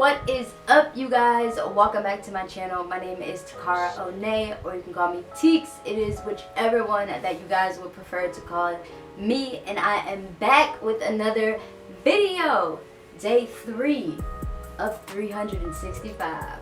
What is up, you guys? Welcome back to my channel. My name is Takara, or you can call me Teeks. It is whichever one that you guys would prefer to call me, and I am back with another video. Day 3 of 365.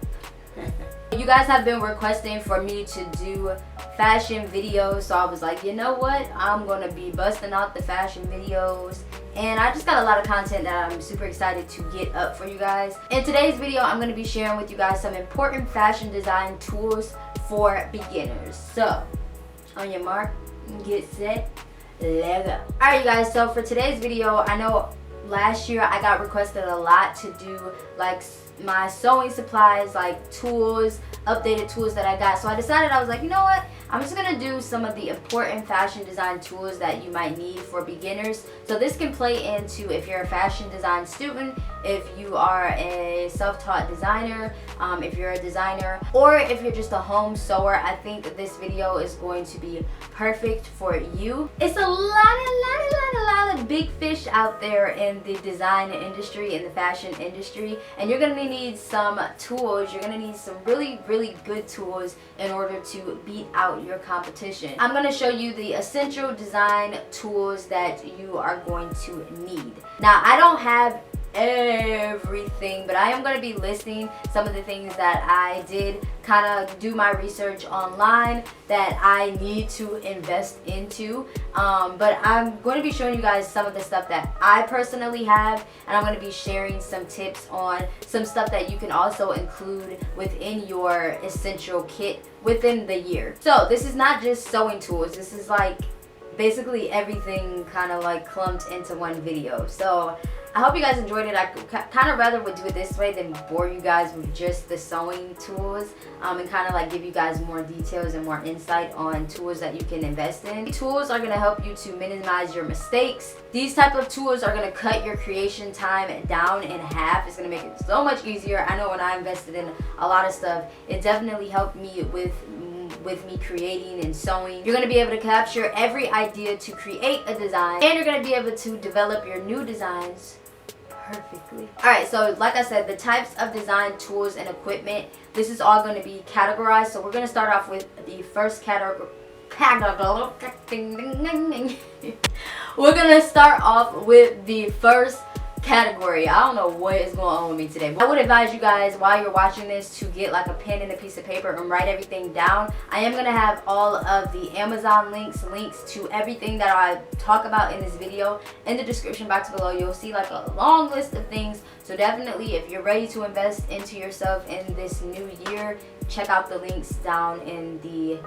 You guys have been requesting for me to do fashion videos, so I was like, you know what, I'm gonna be busting out the fashion videos, and I just got a lot of content that I'm super excited to get up for you guys. In today's video, I'm gonna be sharing with you guys some important fashion design tools for beginners. So on your mark, get set, let go. Alright, you guys, so for today's video, I know last year I got requested a lot to do like my sewing supplies, like tools, updated tools that I got. So I decided, I was like, you know what, I'm just gonna do some of the important fashion design tools that you might need for beginners. So this can play into if you're a fashion design student, if you are a self-taught designer, if you're a designer, or if you're just a home sewer. I think that this video is going to be perfect for you. It's a lot of big fish out there in the design industry, in the fashion industry, and you're gonna need some tools. You're gonna need some really good tools in order to beat out your competition. I'm gonna show you the essential design tools that you are going to need. Now, I don't have everything, but I am going to be listing some of the things that I did kind of do my research online that I need to invest into, but I'm going to be showing you guys some of the stuff that I personally have, and I'm going to be sharing some tips on some stuff that you can also include within your essential kit within the year. So this is not just sewing tools, this is like basically everything kind of like clumped into one video. So I hope you guys enjoyed it. I kind of rather would do it this way than bore you guys with just the sewing tools, and kind of like give you guys more details and more insight on tools that you can invest in. Tools are going to help you to minimize your mistakes. These type of tools are going to cut your creation time down in half. It's going to make it so much easier. I know when I invested in a lot of stuff, it definitely helped me with me creating and sewing. You're going to be able to capture every idea to create a design, and you're going to be able to develop your new designs perfectly. Alright, so like I said, the types of design tools and equipment, this is all going to be categorized. So we're going to start off with the first category. We're going to start off with the first category. I don't know what is going on with me today. I would advise you guys, while you're watching this, to get like a pen and a piece of paper and write everything down. I am going to have all of the Amazon links to everything that I talk about in this video in the description box below. You'll see like a long list of things. So definitely, if you're ready to invest into yourself in this new year, check out the links down in the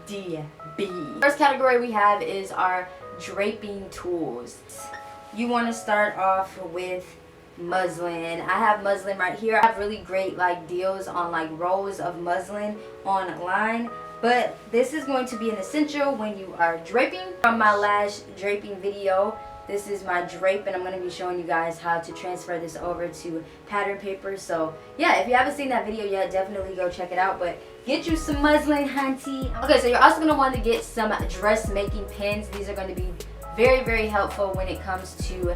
DB. First category we have is our draping tools. You want to start off with muslin. I have muslin right here. I have really great like deals on like rolls of muslin online, but this is going to be an essential when you are draping. From my last draping video, this is my drape, and I'm going to be showing you guys how to transfer this over to pattern paper. So yeah, if you haven't seen that video yet, definitely go check it out. But get you some muslin, hunty. Okay, so you're also going to want to get some dressmaking pins. These are going to be very helpful when it comes to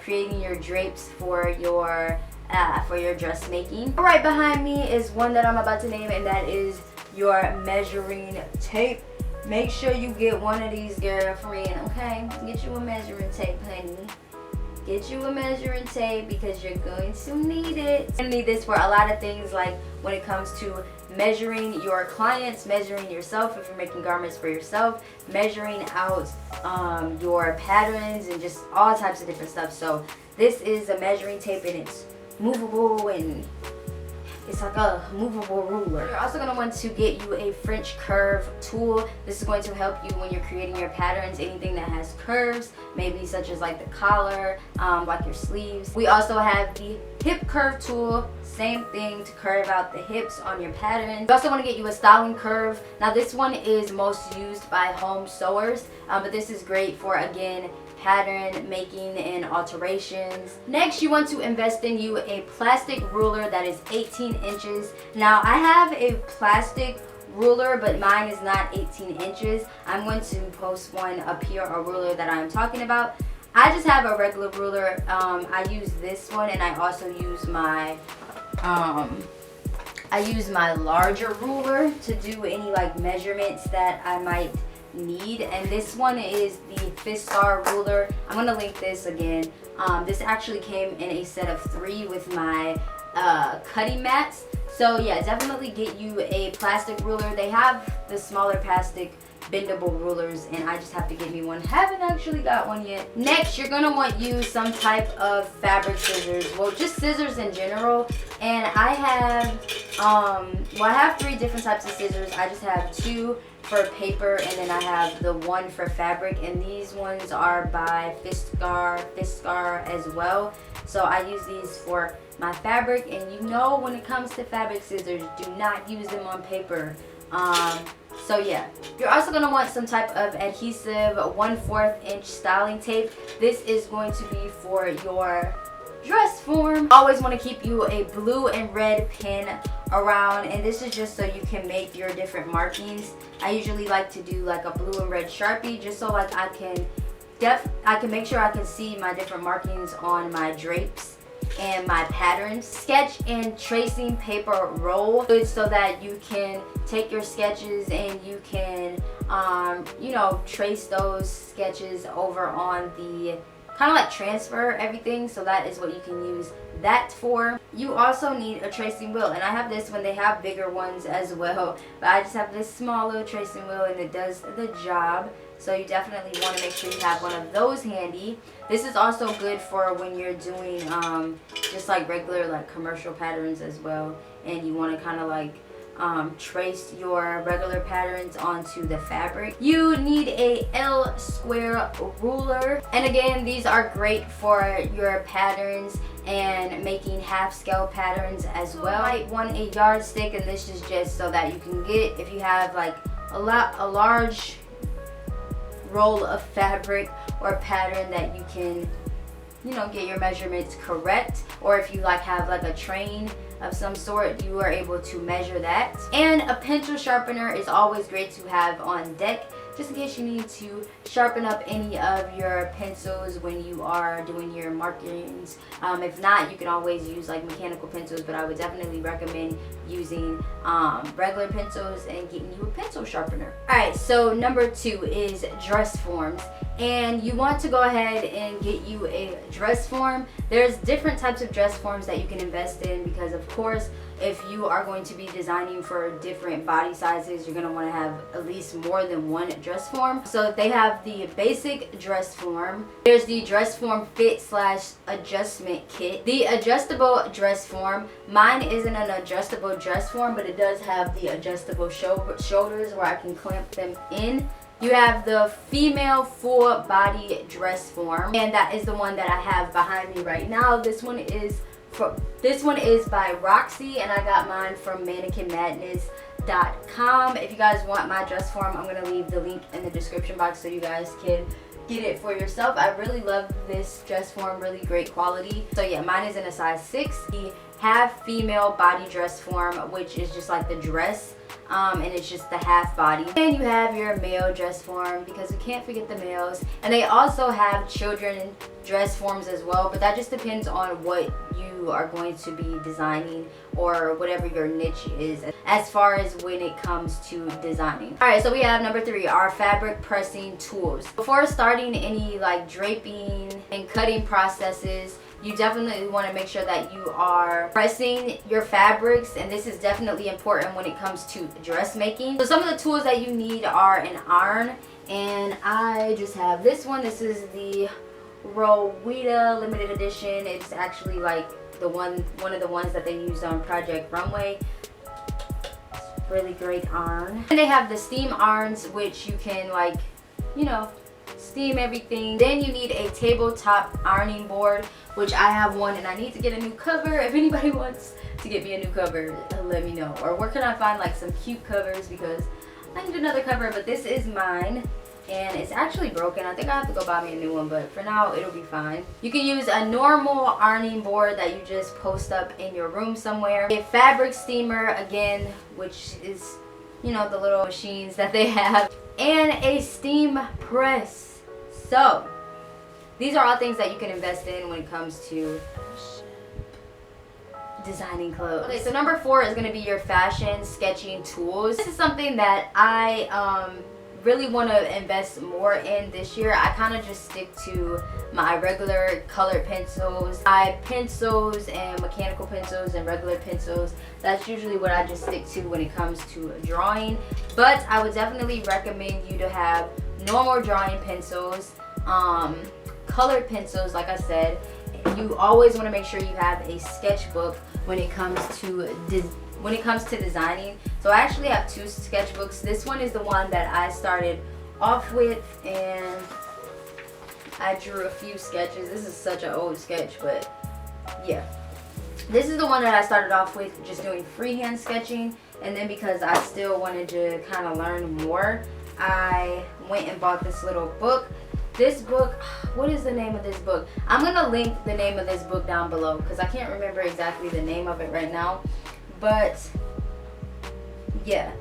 creating your drapes for your dressmaking. Right behind me is one that I'm about to name, and that is your measuring tape. Make sure you get one of these, girlfriend, okay? Get you a measuring tape, honey. Get you a measuring tape because you're going to need it. You're going to need this for a lot of things, like when it comes to measuring your clients, measuring yourself if you're making garments for yourself, measuring out your patterns, and just all types of different stuff. So this is a measuring tape, and it's movable, and it's like a movable ruler. You're also going to want to get you a French curve tool. This is going to help you when you're creating your patterns, anything that has curves, maybe such as like the collar, like your sleeves. We also have the hip curve tool, same thing, to curve out the hips on your pattern. You also want to get you a styling curve. Now this one is most used by home sewers, but this is great for, again, pattern making and alterations. Next, you want to invest in you a plastic ruler that is 18 inches. Now I have a plastic ruler, but mine is not 18 inches. I'm going to post one up here, a ruler that I'm talking about. I just have a regular ruler. I use this one, and I also use my I use my larger ruler to do any like measurements that I might need, and this one is the Fiskar ruler. I'm gonna link this again. This actually came in a set of 3 with my cutting mats. So yeah, definitely get you a plastic ruler. They have the smaller plastic bendable rulers, and I just have to get me one. Haven't actually got one yet. Next, you're gonna want to use some type of fabric scissors. Well, just scissors in general. And I have, well, I have 3 different types of scissors. I just have 2 for paper, and then I have the 1 for fabric. And these ones are by Fiskar as well. So I use these for my fabric. And you know, when it comes to fabric scissors, do not use them on paper. So yeah, you're also going to want some type of adhesive 1/4 inch styling tape. This is going to be for your dress form. Always want to keep you a blue and red pin around, and this is just so you can make your different markings. I usually like to do like a blue and red Sharpie, just so like I can make sure I can see my different markings on my drapes and my patterns. Sketch and tracing paper roll, good so that you can take your sketches and you can you know, trace those sketches over on the kind of like transfer everything. So that is what you can use that for. You also need a tracing wheel, and I have this one. They have bigger ones as well, but I just have this small little tracing wheel, and it does the job. So you definitely want to make sure you have one of those handy. This is also good for when you're doing just like regular like commercial patterns as well, and you want to kind of like trace your regular patterns onto the fabric. You need a L square ruler, and again, these are great for your patterns and making half scale patterns as well. You might want a yardstick, and this is just so that you can get, if you have like a large roll of fabric or pattern, that you can, you know, get your measurements correct. Or if you like have like a train of some sort, you are able to measure that. And a pencil sharpener is always great to have on deck, just in case you need to sharpen up any of your pencils when you are doing your markings. If not, you can always use like mechanical pencils, but I would definitely recommend using regular pencils and getting you a pencil sharpener. Alright, so number 2 is dress forms. And you want to go ahead and get you a dress form. There's different types of dress forms that you can invest in, because of course, if you are going to be designing for different body sizes, you're going to want to have at least more than one dress form. So they have the basic dress form. There's the dress form fit / adjustment kit. The adjustable dress form. Mine isn't an adjustable dress form, but it does have the adjustable shoulders where I can clamp them in. You have the female full body dress form, and that is the one that I have behind me right now. This one is by Roxy, and I got mine from mannequinmadness.com. If you guys want my dress form, I'm gonna leave the link in the description box so you guys can get it for yourself. I really love this dress form, really great quality. So yeah, mine is in a size 6. The half female body dress form, which is just like the dress, and it's just the half body. And you have your male dress form, because we can't forget the males. And they also have children dress forms as well, but that just depends on what you are going to be designing or whatever your niche is as far as when it comes to designing. Alright, so we have number 3, our fabric pressing tools. Before starting any like draping and cutting processes, you definitely want to make sure that you are pressing your fabrics, and this is definitely important when it comes to dressmaking. So some of the tools that you need are an iron, and I just have this one. This is the Rowita limited edition. It's actually like the one of the ones that they used on Project Runway. Really great iron. And they have the steam irons, which you can like, you know, steam everything. Then you need a tabletop ironing board, which I have one, and I need to get a new cover. If anybody wants to get me a new cover, let me know. Or where can I find like some cute covers, because I need another cover. But this is mine, and it's actually broken. I think I have to go buy me a new one, but for now it'll be fine. You can use a normal ironing board that you just post up in your room somewhere. A fabric steamer, again, which is, you know, the little machines that they have, and a steam press. So these are all things that you can invest in when it comes to designing clothes. Okay, so number 4 is going to be your fashion sketching tools. This is something that I really want to invest more in this year. I kind of just stick to my regular colored pencils, eye pencils, and mechanical pencils and regular pencils. That's usually what I just stick to when it comes to drawing. But I would definitely recommend you to have normal drawing pencils, colored pencils, like I said. You always want to make sure you have a sketchbook when it comes to designing. So I actually have 2 sketchbooks. This one is the one that I started off with, and I drew a few sketches. This is such an old sketch, but yeah. This is the one that I started off with, just doing freehand sketching, and then because I still wanted to kind of learn more, I went and bought this little book. This book, what is the name of this book? I'm going to link the name of this book down below because I can't remember exactly the name of it right now. But yeah,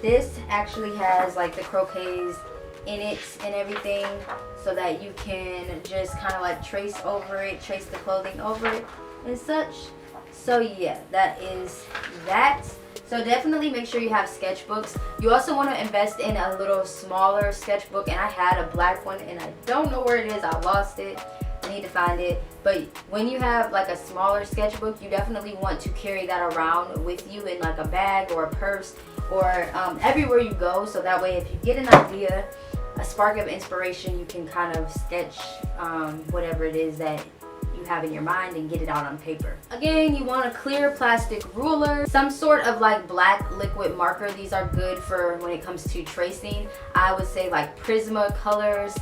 this actually has like the croquets in it and everything, so that you can just kind of like trace over it, trace the clothing over it and such. So yeah, that is that. So definitely make sure you have sketchbooks. You also want to invest in a little smaller sketchbook, and I had a black one and I don't know where it is. I lost it. I need to find it. But when you have like a smaller sketchbook, you definitely want to carry that around with you in like a bag or a purse or everywhere you go, so that way if you get an idea, a spark of inspiration, you can kind of sketch whatever it is that you have in your mind and get it out on paper. Again, you want a clear plastic ruler, some sort of like black liquid marker. These are good for when it comes to tracing. I would say like Prismacolors.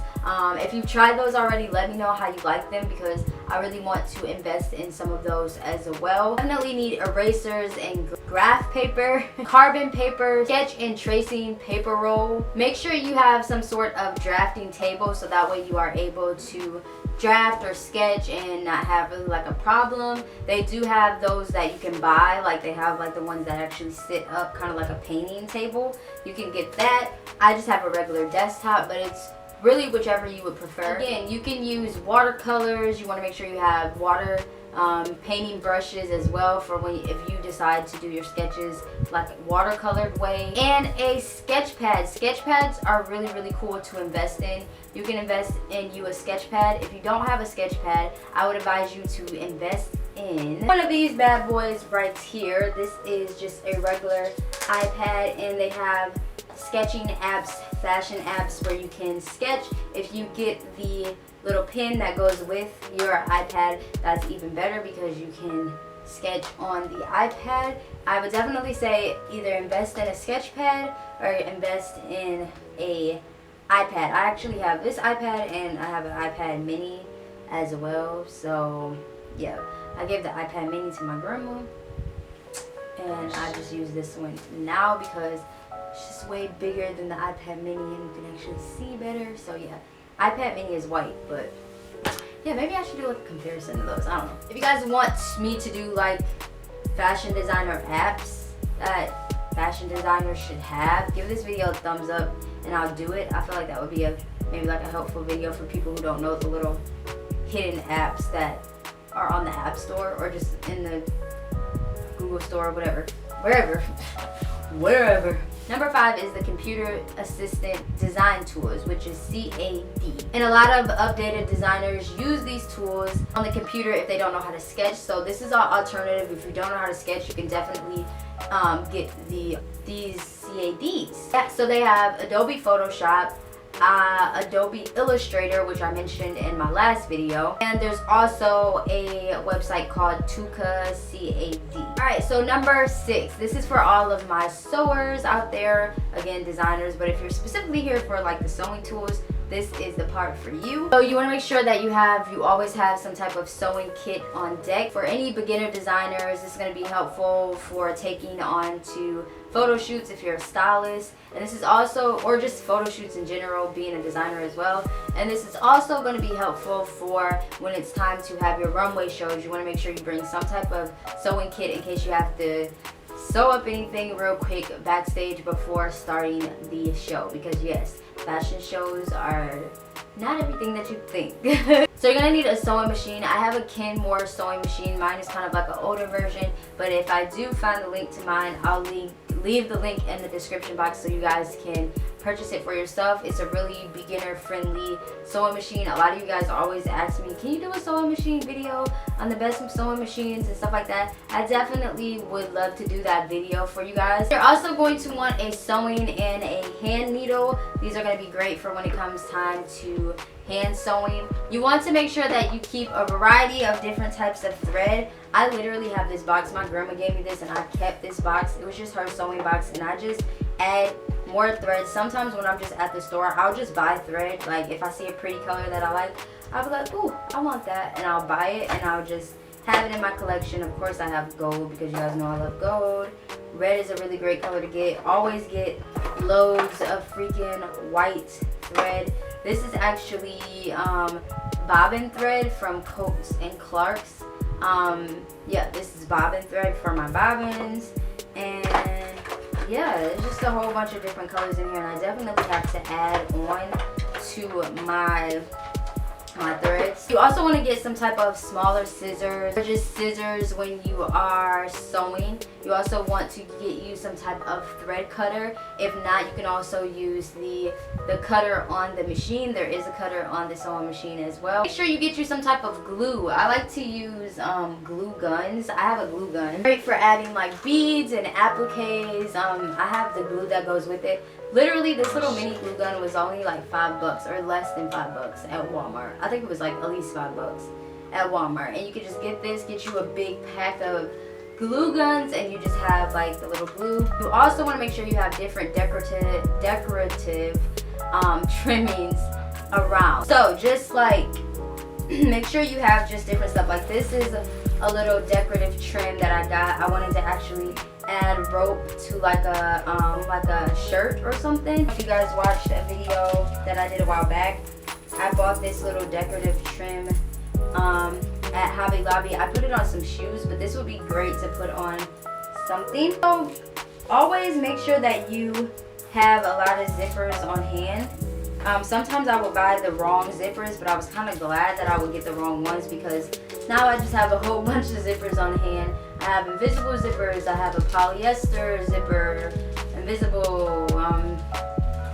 If you've tried those already, let me know how you like them, because I really want to invest in some of those as well. Definitely need erasers and graph paper, carbon paper, sketch and tracing paper roll. Make sure you have some sort of drafting table, so that way you are able to draft or sketch and not have really like a problem. They do have those that you can buy, like they have like the ones that actually sit up, kind of like a painting table. You can get that. I just have a regular desktop, but it's really whichever you would prefer. Again, you can use watercolors. You want to make sure you have water painting brushes as well for when if you decide to do your sketches like watercolored way, and a Sketchpad. Sketchpads are really cool to invest in. You can invest in a Sketchpad. If you don't have a Sketchpad, I would advise you to invest in one of these bad boys right here. This is just a regular iPad, and they have sketching apps, fashion apps where you can sketch. If you get the little pin that goes with your iPad, that's even better because you can sketch on the iPad. I would definitely say either invest in a Sketchpad or invest in a iPad. I actually have this iPad and I have an iPad mini as well. So yeah, I gave the iPad mini to my grandma, and I just use this one now because it's just way bigger than the iPad mini and you can actually see better. So yeah, iPad mini is white, but yeah, maybe I should do like a comparison to those. I don't know. If you guys want me to do like fashion designer apps that fashion designers should have, give this video a thumbs up and I'll do it. I feel like that would be maybe like a helpful video for people who don't know the little hidden apps that are on the App Store or just in the Google Store or whatever, wherever. Number 5 is the Computer Assistant Design Tools, which is CAD. And a lot of updated designers use these tools on the computer if they don't know how to sketch. So this is our alternative. If you don't know how to sketch, you can definitely get these CADs. Yeah, so they have Adobe Photoshop, Adobe Illustrator, which I mentioned in my last video, and there's also a website called Takara CAD. Alright, so number 6, this is for all of my sewers out there, again designers, but if you're specifically here for like the sewing tools, this is the part for you. So you want to make sure that you always have some type of sewing kit on deck. For any beginner designers, this is going to be helpful for taking on to photo shoots if you're a stylist, and this is also, or just photo shoots in general, being a designer as well. And this is also going to be helpful for when it's time to have your runway shows. You want to make sure you bring some type of sewing kit in case you have to sew up anything real quick backstage before starting the show, because yes, fashion shows are not everything that you think. So you're gonna need a sewing machine. I have a Kenmore sewing machine. Mine is kind of like an older version, but if I do find the link to mine, I'll leave the link in the description box so you guys can purchase it for yourself. It's a really beginner friendly sewing machine. A lot of you guys always ask me, can you do a sewing machine video on the best sewing machines and stuff like that? I definitely would love to do that video for you guys. You're also going to want a sewing and a hand needle. These are going to be great for when it comes time to hand sewing. You want to make sure that you keep a variety of different types of thread. I literally have this box. My grandma gave me this and I kept this box. It was just her sewing box, and I just add more thread. Sometimes when I'm just at the store, I'll just buy thread. Like if I see a pretty color that I like, I'll be like, ooh, I want that, and I'll buy it and I'll just have it in my collection. Of course I have gold because you guys know I love gold. Red is a really great color to get. Always get loads of freaking white thread. This is actually bobbin thread from Coats and Clark's. Yeah, this is bobbin thread for my bobbins, and yeah, there's just a whole bunch of different colors in here, and I definitely have to add on to my threads. You also want to get some type of smaller scissors, or just scissors when you are sewing. You also want to get you some type of thread cutter. If not, you can also use the cutter on the machine. There is a cutter on the sewing machine as well. Make sure you get you some type of glue. I like to use glue guns. I have a glue gun. Great for adding like beads and appliques. I have the glue that goes with it. Literally, this little mini glue gun was only like $5 or less than $5 at Walmart. I think it was like at least $5 at Walmart. And you could just get this, get you a big pack of glue guns, and you just have like the little glue. You also want to make sure you have different decorative trimmings around. So just like make sure you have just different stuff. Like this is a little decorative trim that I got. I wanted to actually add rope to like a shirt or something. If you guys watched a video that I did a while back, I bought this little decorative trim at Hobby Lobby. I put it on some shoes, but this would be great to put on something. So always make sure that you have a lot of zippers on hand. Sometimes I would buy the wrong zippers, but I was kind of glad that I would get the wrong ones because now I just have a whole bunch of zippers on hand. I have invisible zippers, I have a polyester zipper, invisible.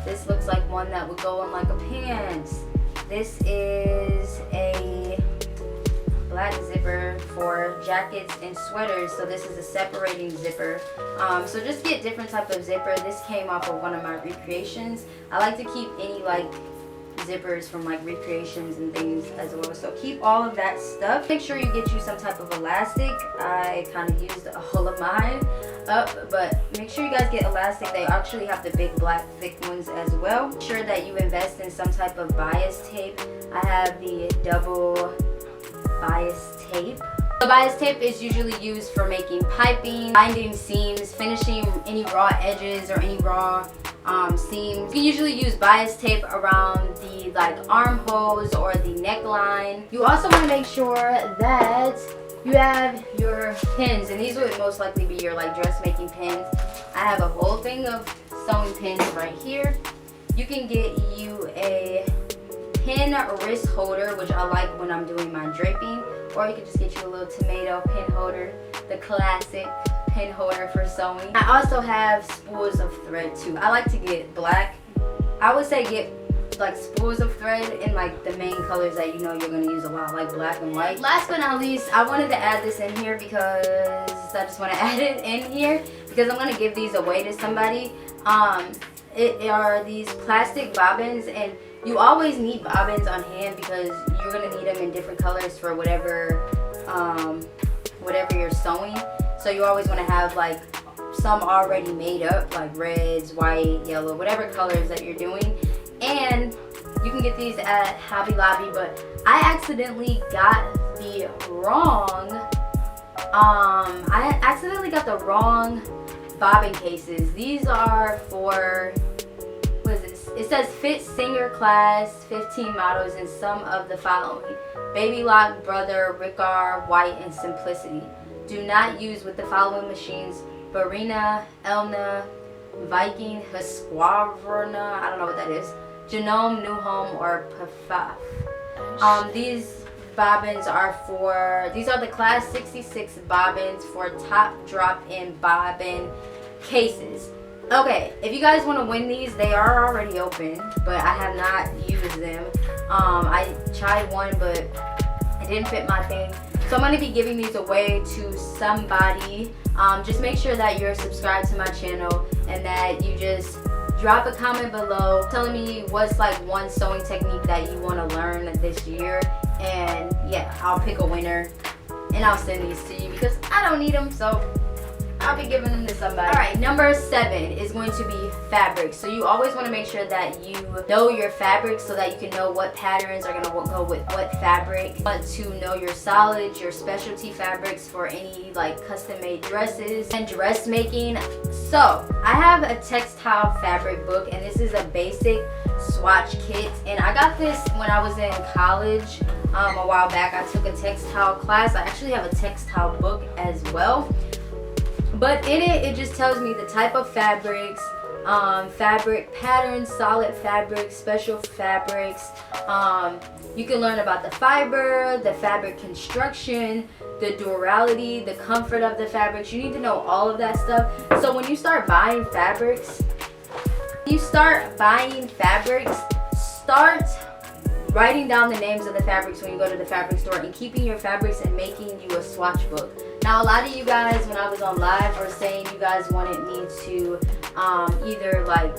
This looks like one that would go on like a pants. This is a black zipper for jackets and sweaters, so this is a separating zipper. So just get different type of zipper. This came off of one of my recreations. I like to keep any like zippers from like recreations and things as well, so keep all of that stuff. Make sure you get you some type of elastic. I kind of used all of mine up, but make sure you guys get elastic. They actually have the big black thick ones as well. Make sure that you invest in some type of bias tape. I have the double bias tape. The bias tape is usually used for making piping, binding seams, finishing any raw edges or any raw seams. You can usually use bias tape around the like armholes or the neckline. You also want to make sure that you have your pins, and these would most likely be your like dressmaking pins. I have a whole thing of sewing pins right here. You can get you a pin wrist holder, which I like when I'm doing my draping, or you can just get you a little tomato pin holder, the classic pin holder for sewing. I also have spools of thread too. I like to get black. I would say get like spools of thread in like the main colors that you know you're going to use a lot, like black and white. Last but not least, I wanted to add this in here because I just want to add it in here because I'm going to give these away to somebody. It are these plastic bobbins, and you always need bobbins on hand because you're going to need them in different colors for whatever you're sewing. So you always want to have like some already made up, like reds, white, yellow, whatever colors that you're doing. And you can get these at Hobby Lobby, but I accidentally got the wrong bobbin cases. These are for, what is this? It says fit singer class 15 models in some of the following: Baby Lock, Brother, Riccar, White, and Simplicity. Do not use with the following machines: Barina, Elna, Viking, Husqvarna, I don't know what that is, Genome, New Home, or Pafaf. These bobbins are for, these are the class 66 bobbins for top drop-in bobbin cases. Okay, if you guys want to win these, they are already open, but I have not used them. I tried one, but it didn't fit my thing. So I'm going to be giving these away to somebody. Just make sure that you're subscribed to my channel and that you just drop a comment below telling me what's like one sewing technique that you want to learn this year. And yeah, I'll pick a winner and I'll send these to you because I don't need them, so I'll be giving them to somebody. Alright, number 7 is going to be fabric. So you always want to make sure that you know your fabric so that you can know what patterns are going to go with what fabric. You want to know your solids, your specialty fabrics for any like custom made dresses and dressmaking. So I have a textile fabric book, and this is a basic swatch kit, and I got this when I was in college a while back. I took a textile class. I actually have a textile book as well. But in it just tells me the type of fabrics, fabric patterns, solid fabrics, special fabrics. You can learn about the fiber, the fabric construction, the durability, the comfort of the fabrics. You need to know all of that stuff. So when you start buying fabrics, start writing down the names of the fabrics when you go to the fabric store and keeping your fabrics and making you a swatch book. Now, a lot of you guys, when I was on live, were saying you guys wanted me to either like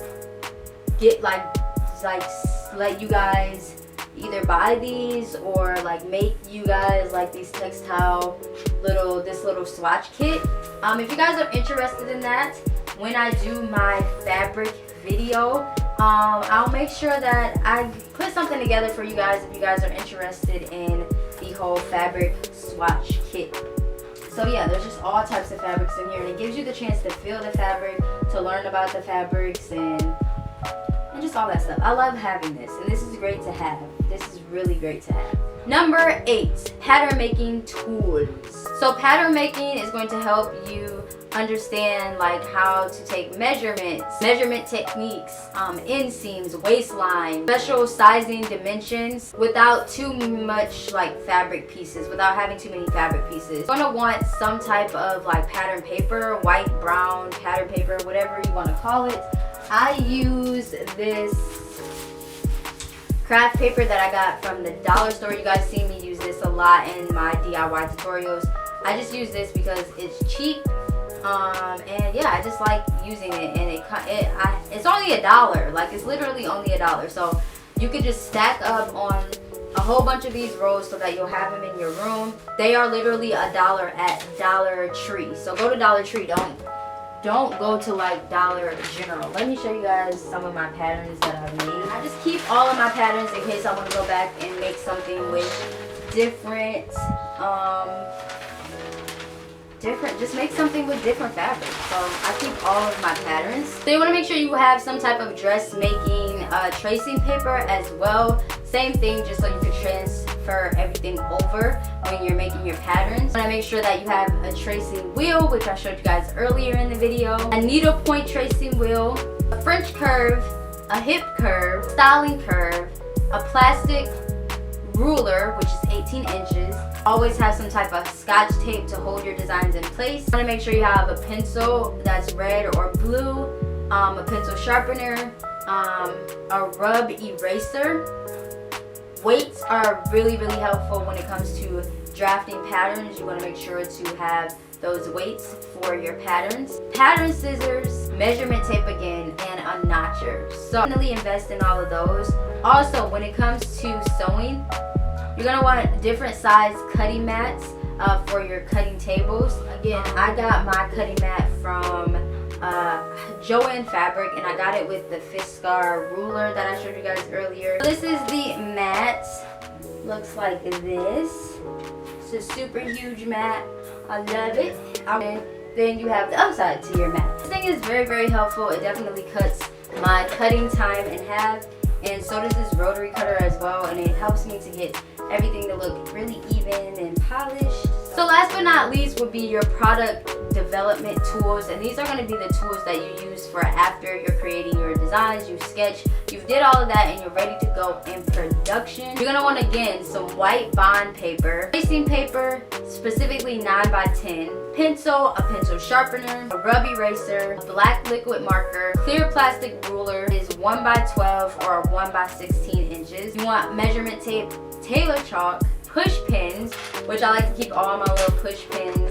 let you guys either buy these or like make you guys like these textile this little swatch kit. If you guys are interested in that, when I do my fabric video, I'll make sure that I put something together for you guys if you guys are interested in the whole fabric swatch kit. So yeah, there's just all types of fabrics in here, and it gives you the chance to feel the fabric, to learn about the fabrics, and just all that stuff. I love having this, and this is great to have. This is really great to have. Number 8, pattern making tools. So pattern making is going to help you understand like how to take measurements, measurement techniques, inseams, waistline, special sizing dimensions without too much like fabric pieces, without having too many fabric pieces. You're going to want some type of like pattern paper, white, brown pattern paper, whatever you want to call it. I use this craft paper that I got from the dollar store. You guys see me use this a lot in my DIY tutorials. I just use this because it's cheap, and yeah, I just like using it, and it's only $1. Like, it's literally only $1. So you could just stack up on a whole bunch of these rolls so that you'll have them in your room. They are literally $1 at Dollar Tree. So go to Dollar Tree. Don't go to like Dollar General. Let me show you guys some of my patterns that I've made. I just keep all of my patterns in case I want to go back and make something with different, just make something with different fabrics. So I keep all of my patterns. So you want to make sure you have some type of dressmaking tracing paper as well. Same thing, just so you can transfer everything over when you're making your patterns. You want to make sure that you have a tracing wheel, which I showed you guys earlier in the video, a needlepoint tracing wheel, a French curve, a hip curve, styling curve, a plastic ruler, which is 18 inches. Always have some type of scotch tape to hold your designs in place. You want to make sure you have a pencil that's red or blue, a pencil sharpener, a rub eraser. Weights are really helpful when it comes to drafting patterns. You want to make sure to have those weights for your patterns. Pattern scissors, measurement tape again, and a notcher. So definitely invest in all of those. Also, when it comes to sewing, you're going to want different size cutting mats for your cutting tables. Again, I got my cutting mat from Joann Fabric, and I got it with the Fiskar ruler that I showed you guys earlier. So this is the mat. Looks like this. It's a super huge mat. I love it. And then you have the other side to your mat. This thing is very helpful. It definitely cuts my cutting time in half, and so does this rotary cutter as well, and it helps me to get everything to look really even and polished. So last but not least would be your product development tools, and these are going to be the tools that you use for after you're creating your designs. You sketch, you did all of that, and you're ready to go in production. You're going to want, again, some white bond paper, tracing paper, specifically 9 by 10, pencil, a pencil sharpener, a rub eraser, a black liquid marker, clear plastic ruler is 1 by 12 or 1 by 16 inches. You want measurement tape, Taylor chalk, push pins, which I like to keep all my little push pins in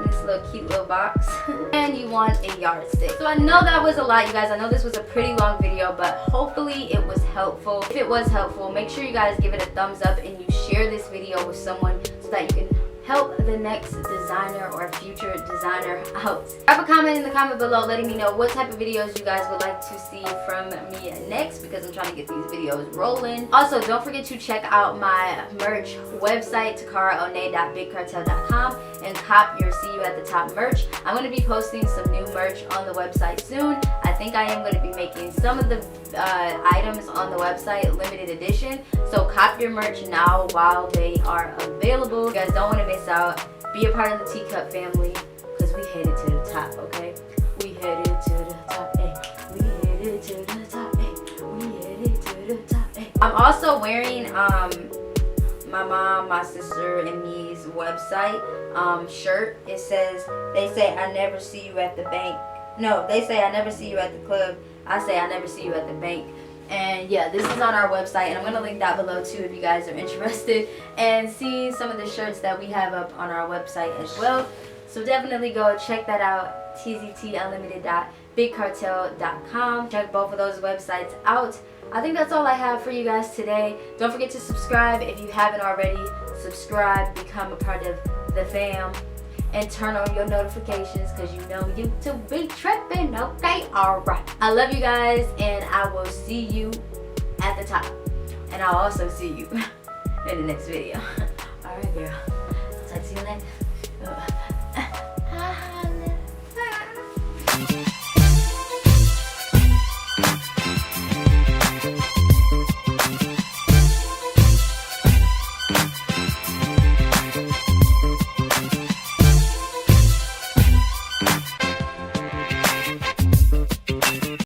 this little cute little box. And you want a yardstick. So I know that was a lot, you guys. I know this was a pretty long video, but hopefully it was helpful. If it was helpful, make sure you guys give it a thumbs up and you share this video with someone so that you can help the next designer or future designer out. Drop a comment in the comment below letting me know what type of videos you guys would like to see from me next, because I'm trying to get these videos rolling. Also, don't forget to check out my merch website, takaraone.bigcartel.com, and cop your See You at the Top merch. I'm going to be posting some new merch on the website soon. I think I am going to be making some of the items on the website limited edition, so cop your merch now while they are available. You guys don't want to miss out. Be a part of the Teacup family, because we headed to the top, okay? We headed to the top, eh? We headed to the top, eh? We headed to the top, eh? I'm also wearing my mom, my sister, and me's website shirt. It says, they say I never see you at the bank. No, they say I never see you at the club. I say I never see you at the bank. And yeah, this is on our website, and I'm going to link that below too if you guys are interested and see some of the shirts that we have up on our website as well. So definitely go check that out, tztunlimited.bigcartel.com. Check both of those websites out. I think that's all I have for you guys today. Don't forget to subscribe if you haven't already. Subscribe, become a part of the fam, and turn on your notifications, because you know YouTube be tripping. Okay, alright. I love you guys, and I will see you at the top. And I'll also see you in the next video. Alright, girl. Talk to you later.